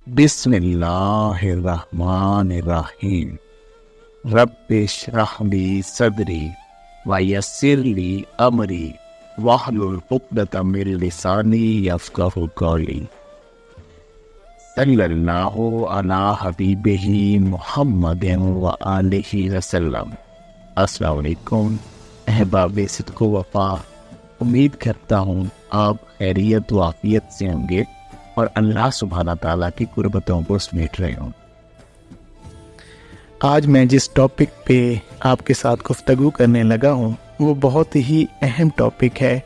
بسم اللہ الرحمن الرحیم رب اشرح لی صدری ویسر لی امری واحلل عقدۃ من لسانی یفقہوا قولی صلی اللہ علی حبیبہ محمد وآلہ وسلم۔ السلام علیکم احباب صدق و وفا، امید کرتا ہوں آپ خیریت و عافیت سے ہوں گے اور اللہ سبحانہ تعالیٰ کی قربتوں کو سمیٹ رہے ہوں۔ آج میں جس ٹاپک پہ آپ کے ساتھ گفتگو کرنے لگا ہوں وہ بہت ہی اہم ٹاپک ہے،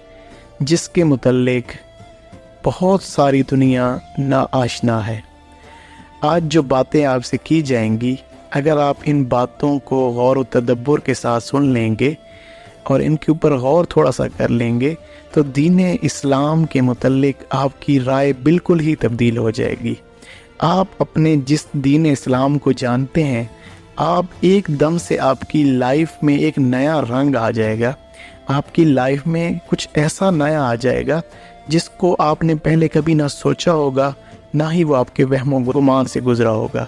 جس کے متعلق بہت ساری دنیا ناآشنا ہے۔ آج جو باتیں آپ سے کی جائیں گی، اگر آپ ان باتوں کو غور و تدبر کے ساتھ سن لیں گے اور ان کے اوپر غور تھوڑا سا کر لیں گے تو دین اسلام کے متعلق آپ کی رائے بالکل ہی تبدیل ہو جائے گی۔ آپ اپنے جس دین اسلام کو جانتے ہیں، آپ ایک دم سے آپ کی لائف میں ایک نیا رنگ آ جائے گا، آپ کی لائف میں کچھ ایسا نیا آ جائے گا جس کو آپ نے پہلے کبھی نہ سوچا ہوگا، نہ ہی وہ آپ کے وہم و گمان سے گزرا ہوگا۔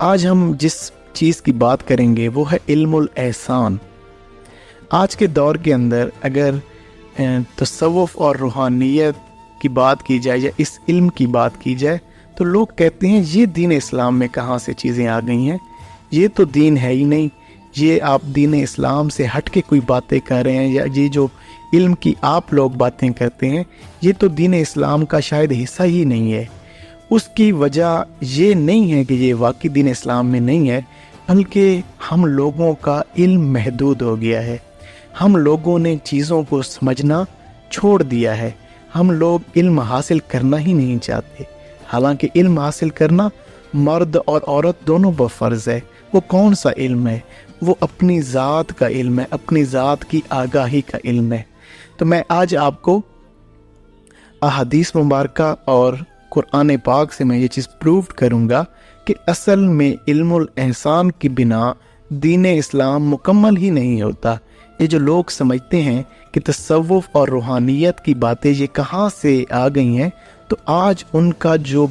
آج ہم جس چیز کی بات کریں گے وہ ہے علم الاحسان۔ آج کے دور کے اندر اگر تصوف اور روحانیت کی بات کی جائے یا اس علم کی بات کی جائے تو لوگ کہتے ہیں یہ دین اسلام میں کہاں سے چیزیں آ گئی ہیں، یہ تو دین ہے ہی نہیں، یہ آپ دین اسلام سے ہٹ کے کوئی باتیں کر رہے ہیں، یا یہ جو علم کی آپ لوگ باتیں کرتے ہیں یہ تو دین اسلام کا شاید حصہ ہی نہیں ہے۔ اس کی وجہ یہ نہیں ہے کہ یہ واقعی دین اسلام میں نہیں ہے، بلکہ ہم لوگوں کا علم محدود ہو گیا ہے، ہم لوگوں نے چیزوں کو سمجھنا چھوڑ دیا ہے، ہم لوگ علم حاصل کرنا ہی نہیں چاہتے، حالانکہ علم حاصل کرنا مرد اور عورت دونوں پر فرض ہے۔ وہ کون سا علم ہے؟ وہ اپنی ذات کا علم ہے، اپنی ذات کی آگاہی کا علم ہے۔ تو میں آج آپ کو احادیث مبارکہ اور قرآن پاک سے میں یہ چیز پروو کروں گا کہ اصل میں علم الاحسان کی بنا دین اسلام مکمل ہی نہیں ہوتا۔ یہ جو لوگ سمجھتے ہیں کہ تصوف اور روحانیت کی باتیں یہ کہاں سے آ گئی ہیں، تو آج ان کا جو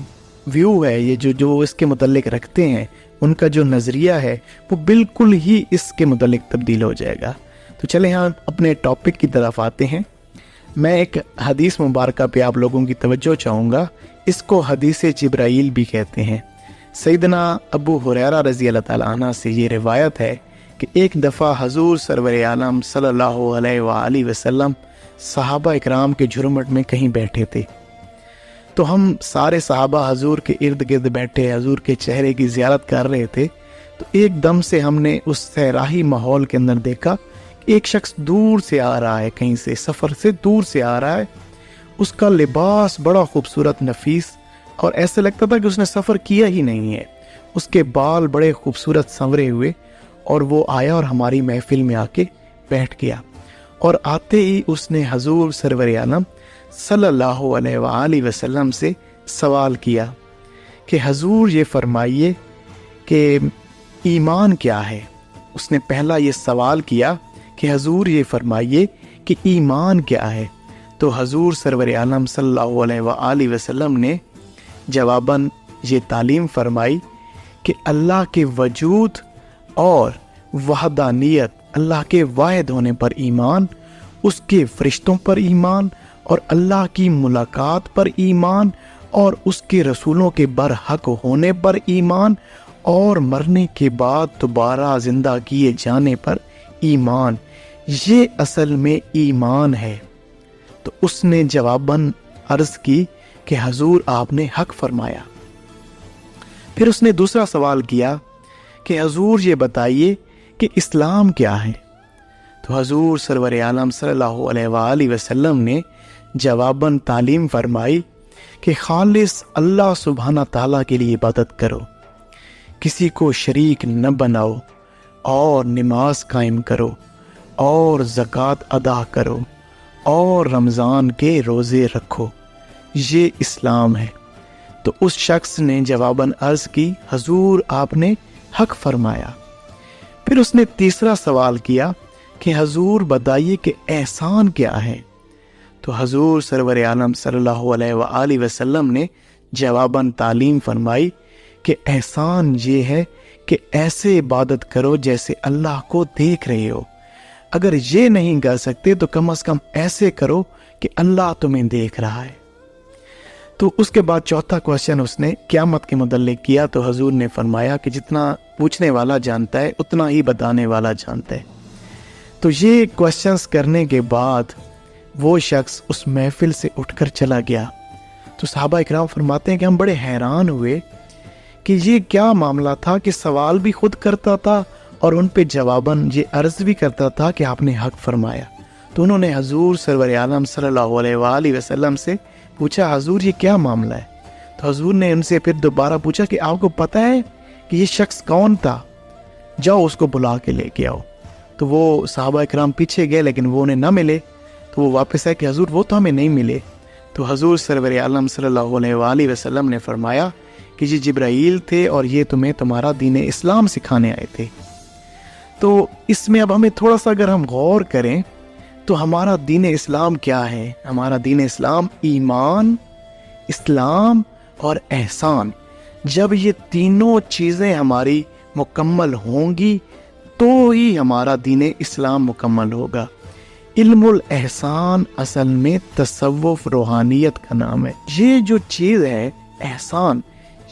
ویو ہے، یہ جو اس کے متعلق رکھتے ہیں، ان کا جو نظریہ ہے وہ بالکل ہی اس کے متعلق تبدیل ہو جائے گا۔ تو چلیں ہم اپنے ٹاپک کی طرف آتے ہیں۔ میں ایک حدیث مبارکہ پہ آپ لوگوں کی توجہ چاہوں گا، اس کو حدیث جبرائیل بھی کہتے ہیں۔ سیدنا ابو ہریرہ رضی اللہ تعالیٰ عنہ سے یہ روایت ہے کہ ایک دفعہ حضور سرور عالم صلی اللہ علیہ وآلہ وسلم صحابہ اکرام کے جھرمٹ میں کہیں بیٹھے تھے، تو ہم سارے صحابہ حضور کے ارد گرد بیٹھے حضور کے چہرے کی زیارت کر رہے تھے، تو ایک دم سے ہم نے اس صحرائی ماحول کے اندر دیکھا کہ ایک شخص دور سے آ رہا ہے، کہیں سے سفر سے دور سے آ رہا ہے۔ اس کا لباس بڑا خوبصورت نفیس، اور ایسے لگتا تھا کہ اس نے سفر کیا ہی نہیں ہے۔ اس کے بال بڑے خوبصورت سنورے ہوئے، اور وہ آیا اور ہماری محفل میں آ کے بیٹھ گیا، اور آتے ہی اس نے حضور سرور عالم صلی اللہ علیہ وآلہ وسلم سے سوال کیا کہ حضور یہ فرمائیے کہ ایمان کیا ہے۔ اس نے پہلا یہ سوال کیا کہ حضور یہ فرمائیے کہ ایمان کیا ہے، تو حضور سرور عالم صلی اللہ علیہ وآلہ وسلم نے جواباً یہ تعلیم فرمائی کہ اللہ کے وجود اور وحدانیت، اللہ کے واحد ہونے پر ایمان، اس کے فرشتوں پر ایمان، اور اللہ کی ملاقات پر ایمان، اور اس کے رسولوں کے برحق ہونے پر ایمان، اور مرنے کے بعد دوبارہ زندہ کیے جانے پر ایمان، یہ اصل میں ایمان ہے۔ تو اس نے جواباً عرض کی کہ حضور آپ نے حق فرمایا۔ پھر اس نے دوسرا سوال کیا کہ حضور یہ بتائیے کہ اسلام کیا ہے، تو حضور سرور عالم صلی اللہ علیہ وآلہ وسلم نے جواباً تعلیم فرمائی کہ خالص اللہ سبحانہ تعالیٰ کے لیے عبادت کرو، کسی کو شریک نہ بناؤ، اور نماز قائم کرو، اور زکوٰۃ ادا کرو، اور رمضان کے روزے رکھو، یہ اسلام ہے۔ تو اس شخص نے جواباً عرض کی حضور آپ نے حق فرمایا۔ پھر اس نے تیسرا سوال کیا کہ حضور بتائیے کہ احسان کیا ہے، تو حضور سرور عالم صلی اللہ علیہ وآلہ وسلم نے جواباً تعلیم فرمائی کہ احسان یہ ہے کہ ایسے عبادت کرو جیسے اللہ کو دیکھ رہے ہو. اگر یہ نہیں کر سکتے تو کم از کم ایسے کرو کہ اللہ تمہیں دیکھ رہا ہے. تو اس کے بعد چوتھا کوشچن اس نے قیامت کے متعلق کیا تو حضور نے فرمایا کہ جتنا پوچھنے والا جانتا ہے اتنا ہی بتانے والا جانتا ہے. تو یہ کوشچنس کرنے کے بعد وہ شخص اس محفل سے اٹھ کر چلا گیا. تو صحابہ اکرام فرماتے ہیں کہ ہم بڑے حیران ہوئے کہ یہ کیا معاملہ تھا کہ سوال بھی خود کرتا تھا اور ان پہ جواباً یہ عرض بھی کرتا تھا کہ آپ نے حق فرمایا. تو انہوں نے حضور سرور عالم صلی اللہ علیہ وآلہ وسلم سے پوچھا حضور یہ کیا معاملہ ہے؟ تو حضور نے ان سے پھر دوبارہ پوچھا کہ آپ کو پتہ ہے کہ یہ شخص کون تھا؟ جاؤ اس کو بلا کے لے کے آؤ. تو وہ صحابہ اکرام پیچھے گئے لیکن وہ انہیں نہ ملے. تو وہ واپس آئے کہ حضور وہ تو ہمیں نہیں ملے. تو حضور سرور عالم صلی اللہ علیہ وآلہ وسلم نے فرمایا کہ یہ جبرائیل تھے اور یہ تمہیں تمہارا دین اسلام سکھانے آئے تھے. تو اس میں اب ہمیں تھوڑا سا اگر ہم غور کریں تو ہمارا دین اسلام کیا ہے؟ ہمارا دین اسلام ایمان، اسلام اور احسان. جب یہ تینوں چیزیں ہماری مکمل ہوں گی تو ہی ہمارا دین اسلام مکمل ہوگا. علم الاحسان اصل میں تصوف روحانیت کا نام ہے. یہ جو چیز ہے احسان،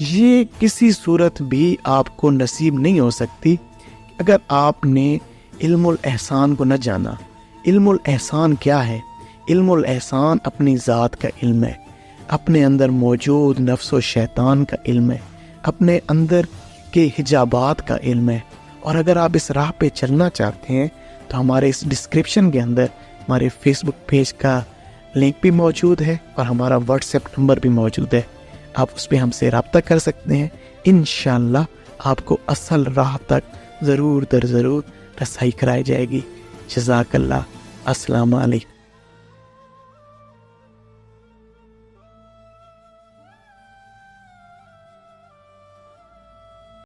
یہ کسی صورت بھی آپ کو نصیب نہیں ہو سکتی اگر آپ نے علم الاحسان کو نہ جانا. علم الاحسان کیا ہے؟ علم الاحسان اپنی ذات کا علم ہے، اپنے اندر موجود نفس و شیطان کا علم ہے، اپنے اندر کے حجابات کا علم ہے. اور اگر آپ اس راہ پہ چلنا چاہتے ہیں تو ہمارے اس ڈسکرپشن کے اندر ہمارے فیس بک پیج کا لنک بھی موجود ہے اور ہمارا واٹس ایپ نمبر بھی موجود ہے. آپ اس پہ ہم سے رابطہ کر سکتے ہیں. انشاءاللہ آپ کو اصل راہ تک ضرور رسائی کرائی جائے گی. جزاک اللہ. السلام علیکم.